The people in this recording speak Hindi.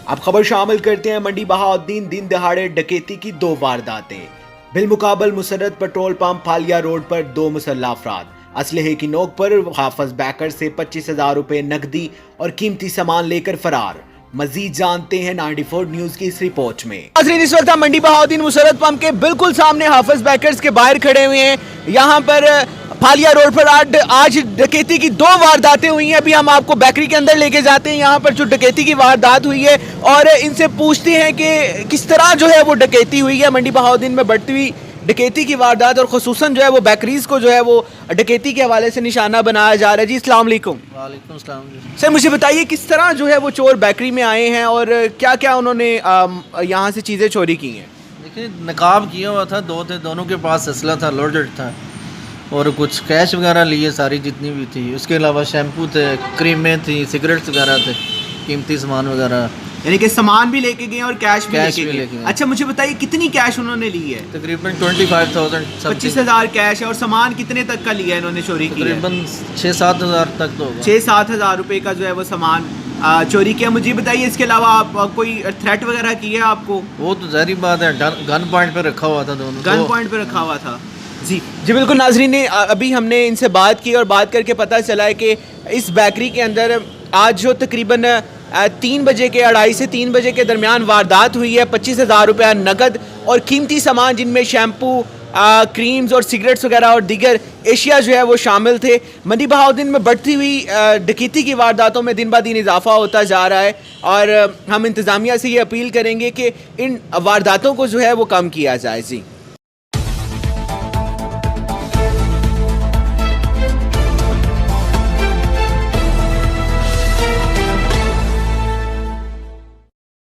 अब खबर शामिल करते हैं मंडी बहाउद्दीन दिन दहाड़े डकैती की 2 वारदातें। बिलमुकाबल मुसर्रत पेट्रोल पंप फालिया रोड पर 2 मुसल्लह अफराद असलहे की नोक पर हाफिज बैकर से 25,000 रुपए नकदी और कीमती सामान लेकर फरार। मजीद जानते हैं 94 न्यूज की इस रिपोर्ट में। इस वक्त हम मंडी बहाउद्दीन मुसर्रत पंप के बिल्कुल सामने हाफिज बैकर्स के बाहर खड़े हुए हैं। यहाँ पर फालिया रोड पर आज डकैती की 2 वारदातें हुई हैं। अभी हम आपको बेकरी के अंदर लेके जाते हैं, यहाँ पर जो डकैती की वारदात हुई है और इनसे पूछते हैं कि किस तरह जो है वो डकैती हुई है। मंडी बहाउद्दीन में बढ़ती हुई डकैती की वारदात और खुसूसन जो है वो बेकरीज को जो है वो डकैती के हवाले से निशाना बनाया जा रहा है। जी अस्सलाम वालेकुम। वालेकुम सलाम जी। सर मुझे बताइए किस तरह जो है वो चोर बेकरी में आए हैं और क्या क्या उन्होंने यहाँ से चीज़ें चोरी की हैं। देखिए नकाब किया हुआ था, 2 थे, दोनों के पास असला था, लोडेड था और कुछ कैश वगैरह लिए सारी जितनी भी थी। उसके अलावा शैम्पू थे, क्रीमें थी, सिगरेट्स वगैरह थे, कीमती सामान वगैरह, यानी कि सामान भी लेके गए और कैश भी कैश लेके भी गए। लेके गए। अच्छा मुझे बताइए कितनी कैश उन्होंने ली है। तकरीबन 25,000 25,000 कैश है और सामान कितने तक का लिया है इन्होंने चोरी की है। तकरीबन 6-7 हज़ार तक तो होगा। 6-7 हज़ार रुपए का जो है वो सामान चोरी किया। मुझे बताइए इसके अलावा आप कोई थ्रेट वगैरह की है आपको। वो तो ज़ाहिर बात है, गन पॉइंट पे रखा हुआ था दोनों। गन पॉइंट पे रखा हुआ था। जी जी बिल्कुल नाजरीन ने अभी हमने इनसे बात की और बात करके पता चला है कि इस बेकरी के अंदर आज जो तकरीबन 3 बजे के 2:30 से 3 बजे के दरमियान वारदात हुई है। 25,000 रुपया नकद और कीमती सामान जिनमें शैम्पू, क्रीम्स और सिगरेट्स वगैरह और दीगर एशिया जो है वो शामिल थे। मंडी बहाउद्दीन में बढ़ती हुई डकैती की वारदातों में दिन ब दिन इजाफा होता जा रहा है और हम इंतज़ामिया से ये अपील करेंगे कि इन वारदातों को जो है वो कम किया जाए। जी।